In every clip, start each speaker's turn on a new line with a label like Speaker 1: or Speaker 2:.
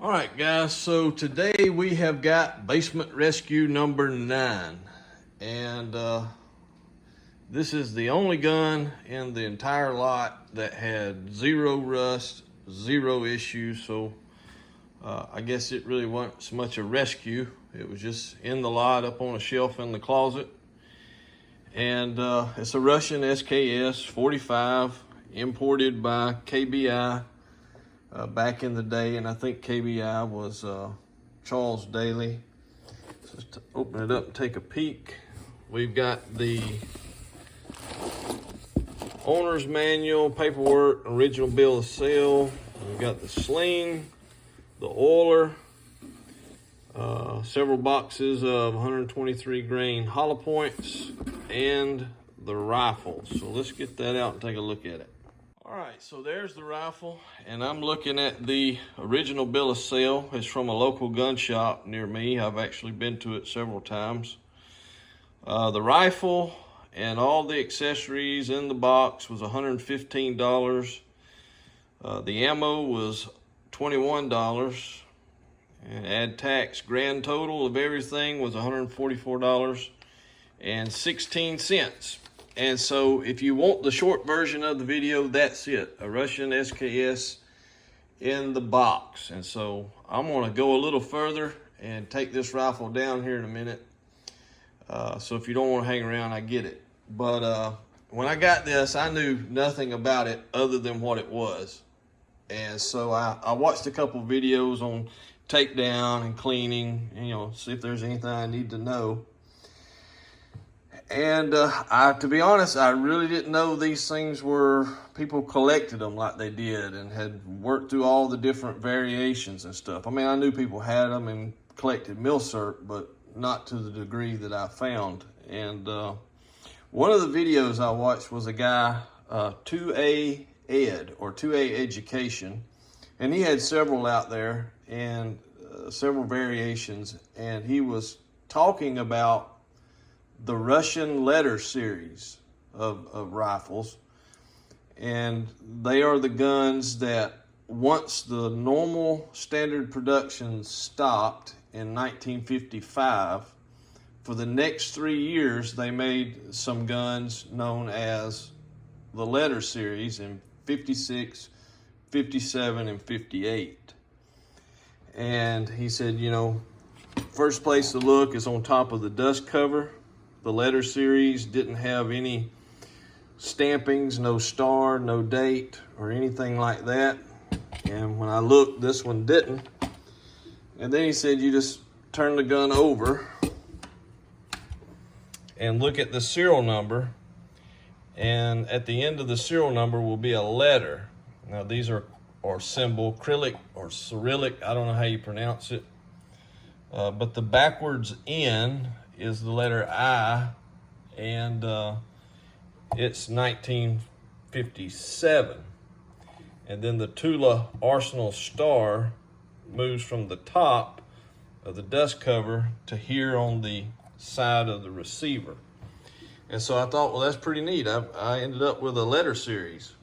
Speaker 1: All right, guys, so today we have got basement rescue number 9. And this is the only gun in the entire lot that had zero rust, zero issues. So I guess it really wasn't so much a rescue. It was just in the lot up on a shelf in the closet. And it's a Russian SKS 45 imported by KBI. Back in the day, and I think KBI was Charles Daly. So let's open it up and take a peek. We've got the owner's manual, paperwork, original bill of sale. We've got the sling, the oiler, several boxes of 123 grain hollow points, and the rifle. So let's get that out and take a look at it. All right, so there's the rifle, and I'm looking at the original bill of sale. It's from a local gun shop near me. I've actually been to it several times. The rifle and all the accessories in the box was $115. The ammo was $21, and add tax. Grand total of everything was $144.16. And so if you want the short version of the video, that's it. A Russian SKS in the box. And so I'm going to go a little further and take this rifle down here in a minute. So if you don't want to hang around, I get it. But when I got this, I knew nothing about it other than what it was. And so I watched a couple videos on takedown and cleaning, see if there's anything I need to know. And to be honest, I really didn't know these things were, people collected them like they did and had worked through all the different variations and stuff. I mean, I knew people had them and collected milsurp, but not to the degree that I found. And one of the videos I watched was a guy, 2A Ed, or 2A Education, and he had several out there and several variations, and he was talking about the Russian letter series of rifles. And they are the guns that once the normal standard production stopped in 1955, for the next 3 years, they made some guns known as the letter series in 56, 57, and 58. And he said, first place to look is on top of the dust cover. The letter series didn't have any stampings, no star, no date, or anything like that. And when I looked, this one didn't. And then he said, you just turn the gun over and look at the serial number. And at the end of the serial number will be a letter. Now these are symbol, Cyrillic or Cyrillic, I don't know how you pronounce it. But the backwards N is the letter I, and it's 1957. And then the Tula Arsenal star moves from the top of the dust cover to here on the side of the receiver. And so I thought, well, that's pretty neat. I ended up with a letter series.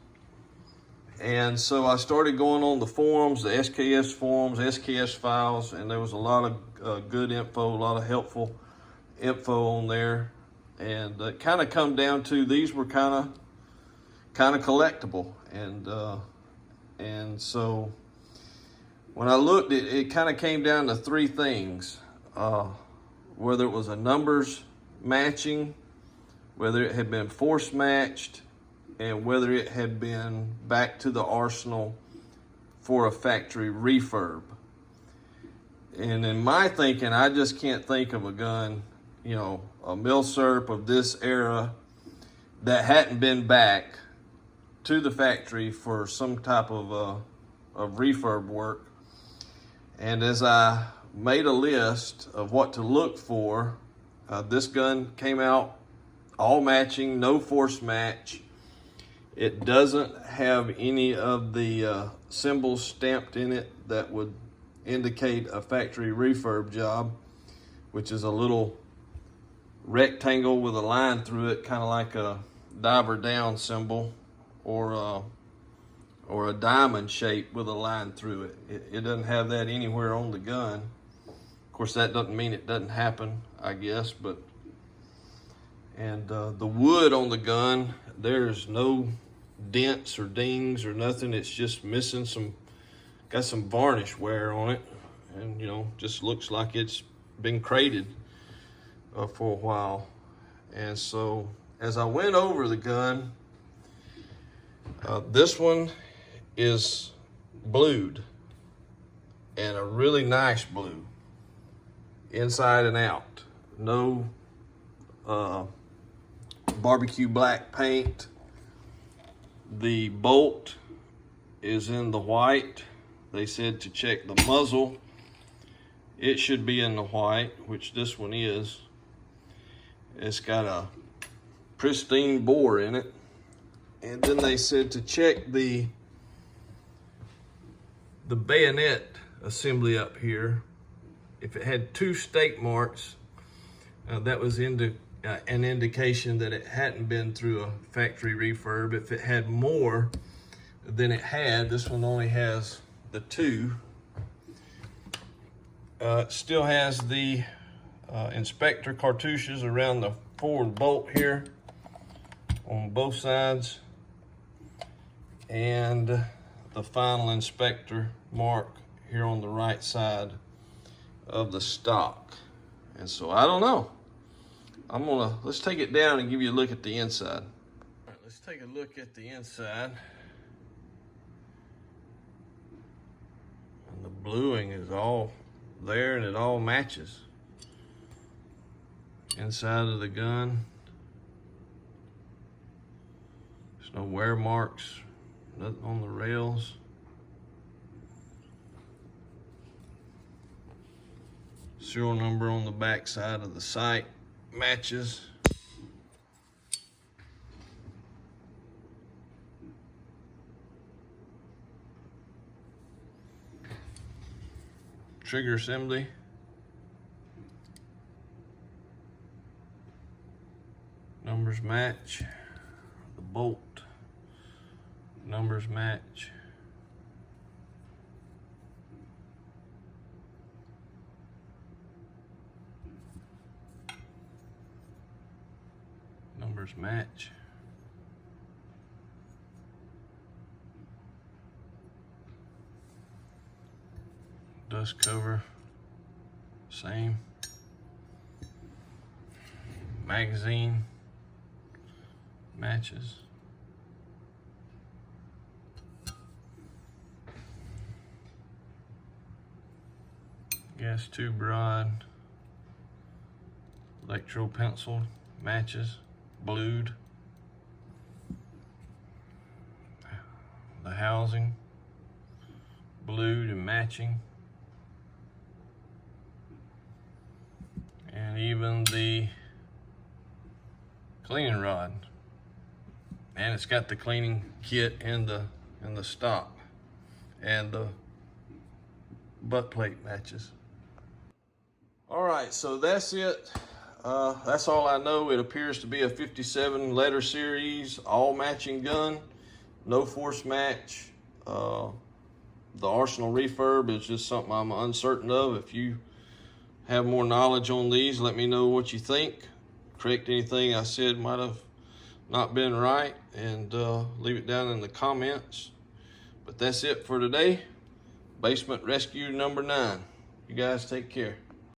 Speaker 1: And so I started going on the forums, the SKS forums, SKS files, and there was a lot of good info, a lot of helpful info on there. And it kind of come down to, these were kind of collectible. And so when I looked, it kind of came down to 3 things. Whether it was a numbers matching, whether it had been force matched, and whether it had been back to the arsenal for a factory refurb. And in my thinking, I just can't think of a gun, a milsurp of this era that hadn't been back to the factory for some type of refurb work. And as I made a list of what to look for, this gun came out all matching, no force match. It doesn't have any of the symbols stamped in it that would indicate a factory refurb job, which is a little rectangle with a line through it, kind of like a diver down symbol or or a diamond shape with a line through it. It doesn't have that anywhere on the gun. Of course, that doesn't mean it doesn't happen, I guess, but, and the wood on the gun, there's no dents or dings or nothing. It's just missing got some varnish wear on it, and just looks like it's been crated for a while. And so as I went over the gun, this one is blued, and a really nice blue inside and out. No barbecue black paint. The bolt is in the white. They said to check the muzzle. It should be in the white, which this one is. It's got a pristine bore in it. And then they said to check the bayonet assembly up here. If it had 2 stake marks, that was an indication that it hadn't been through a factory refurb. If it had more than it had, this one only has the 2. It still has the inspector cartouches around the forward bolt here on both sides, and the final inspector mark here on the right side of the stock. And so I don't know. Let's take it down and give you a look at the inside. All right, let's take a look at the inside. And the bluing is all there, and it all matches. Inside of the gun, there's no wear marks, nothing on the rails. Serial number on the back side of the sight matches. Trigger assembly. Numbers match. The bolt numbers match. Numbers match. Dust cover, same. Magazine matches. Gas tube rod, electro pencil matches, blued. The housing, blued and matching. And even the cleaning rod. And it's got the cleaning kit in the stock. And the butt plate matches. All right, so that's it. That's all I know. It appears to be a 57 letter series, all matching gun, no force match. The Arsenal refurb is just something I'm uncertain of. If you have more knowledge on these, let me know what you think. Correct anything I said might have not been right, and leave it down in the comments. But that's it for today. Basement Rescue number 9. You guys take care.